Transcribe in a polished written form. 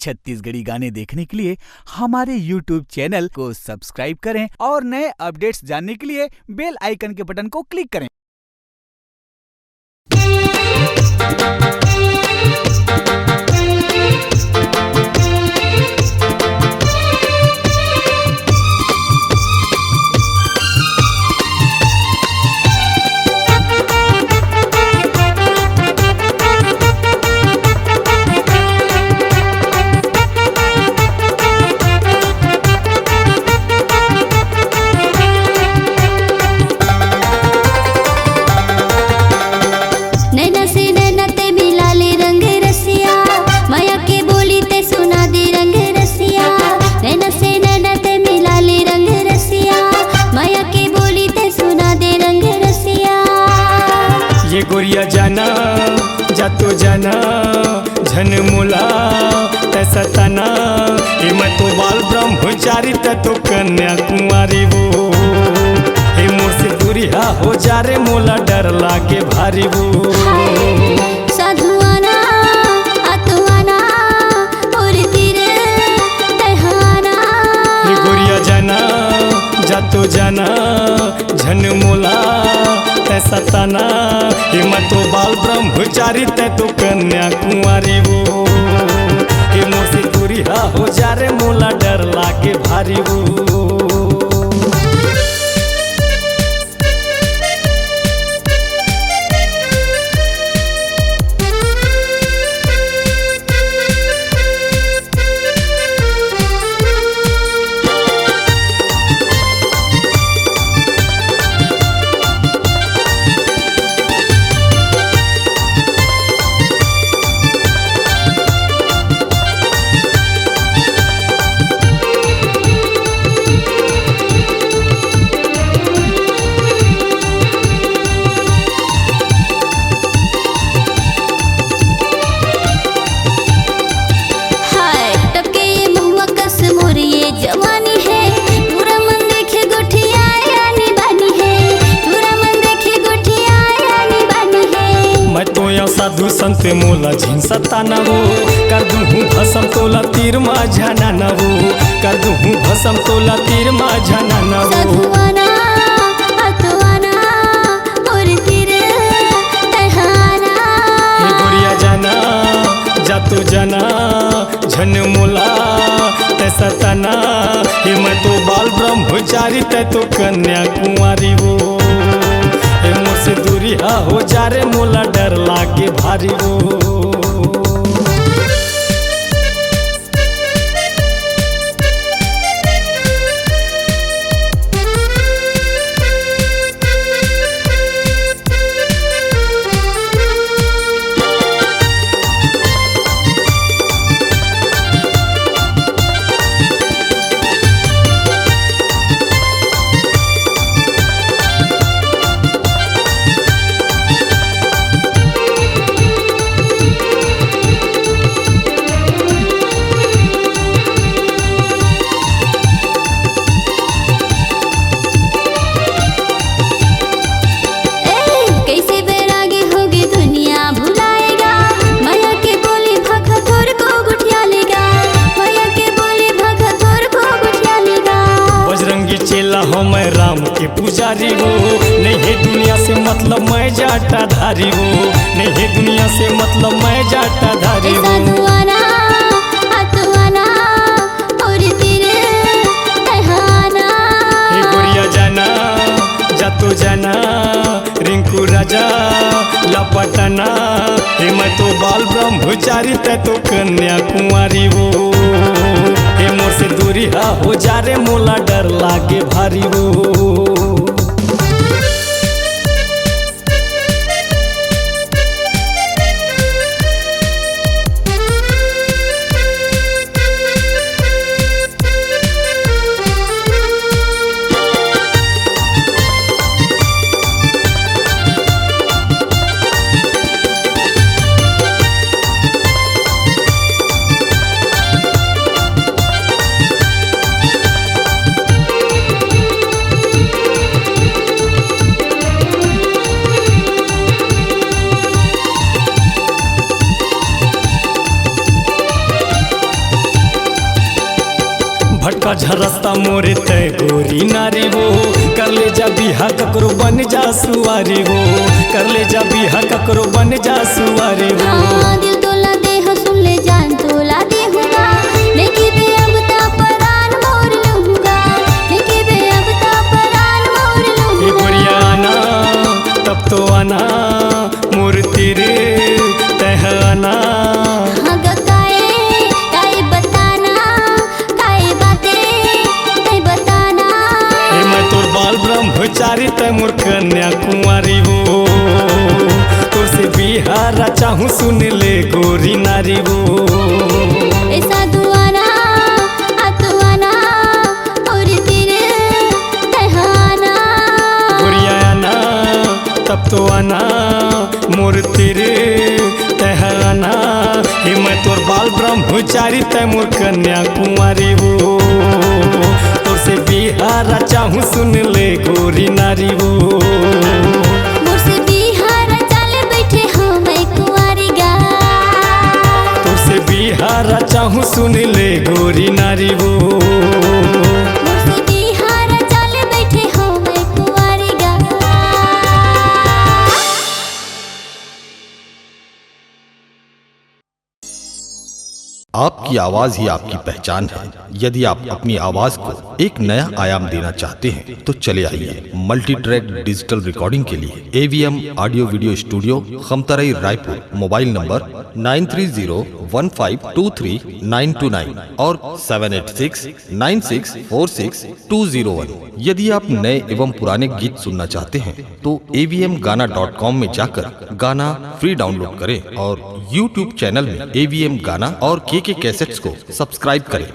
छत्तीसगढ़ी गाने देखने के लिए हमारे YouTube चैनल को सब्सक्राइब करें और नए अपडेट्स जानने के लिए बेल आइकन के बटन को क्लिक करें। गोरिया जाना जातो जाना झन मुला तैसा तना हे मैं तो बाल ब्रह्मचारी तो कन्या कुंवारी वो हे मोर से दूरिया हो जा रे मोला डर लागे भारी वो साधुआना आतुआना और तीरे तहाना हे गोरिया जाना जातो जाना झन मुला तैसा तना हे मैं तो बाल ब्रह्मचारी तो कन्या कुंवारी वो हे मोर से दूरिया हो जा रे मोला डर लागे भारी वो साधु संत मोला झिन सताना वो कर दूँ भसम तोला तीर माझा नाना वो कर दूँ भसम तोला तीर माझा नाना वो साधुआना आतुआना और तीरे तहाना हे गोरिया जाना जातो जाना झन मोला तैसा तना हे मैं तो बाल ब्रह्मचारी तो कन्या कुंवारी वो हे मोर से दूरिया हो जा रे मोला डर लागे भारी वो हो मैं राम के पुजारी हो नहीं है दुनिया से मतलब मैं जाटा धारी हो नहीं है दुनिया से मतलब मैं जाटा धारी हो साधुआना आतुआना और तीरे तहाना हे गोरिया जाना जातो जाना रिंकू राजा लपटना हे मैं तो बाल ब्रह्मचारी तो कन्या कुंवारी वो हे मोर से दूरिया हो जा रे मोला डर लागे भारी वो कझा रास्ता मोरे तय गोरी नारी वो कर ले जा बिहा ककरो बन जा सुवारी वो कर ले जा बिहा ककरो बन जा सुवारी वो हाँ दिल तोला देह सुन ले जान तोला देहूँगा लेके बे अब ता परान मोर लूँगा लेके बे अब ता परान मोर ये लूँगा गोरिया आना तब तो आना मोर तेरे तह आना हाँ काए बताना काए बातें काए बताना हे मैं तोर बाल ब्रह्मचारी तय मोर कन्या कुंवारी वो तोर से बिहारा चाहूँ सुन ले गोरी नारी वो ऐसा दुआना आतुआना और तेरे तहाना गोरिया आना तब तो आना मोर तेरे तह आना हे मैं तोर बाल ब्रह्मचारी तय मोर कन्या कुंवारी वो तोर से बिहारा चाहूँ सुन ले गोरी नारी वो मोर से बिहार चले बैठे हम कुंवारी गा तोर से बिहारा चाहूँ सुन ले गोरी नारी वो मोर से बिहार चले बैठे हम कुंवारी गा आपकी आवाज ही आपकी पहचान है। यदि आप अपनी आवाज को एक नया आयाम देना चाहते हैं तो चले आइए मल्टी ट्रैक डिजिटल रिकॉर्डिंग के लिए AVM audio video studio Khamtarai Raipur. Mobile number 9301523929 और 7869646201। यदि आप नए एवं पुराने गीत सुनना चाहते हैं तो avmgana.com में जाकर गाना फ्री डाउनलोड करें और YouTube चैनल में AVM गाना और KK कैसेट्स को सब्सक्राइब करें।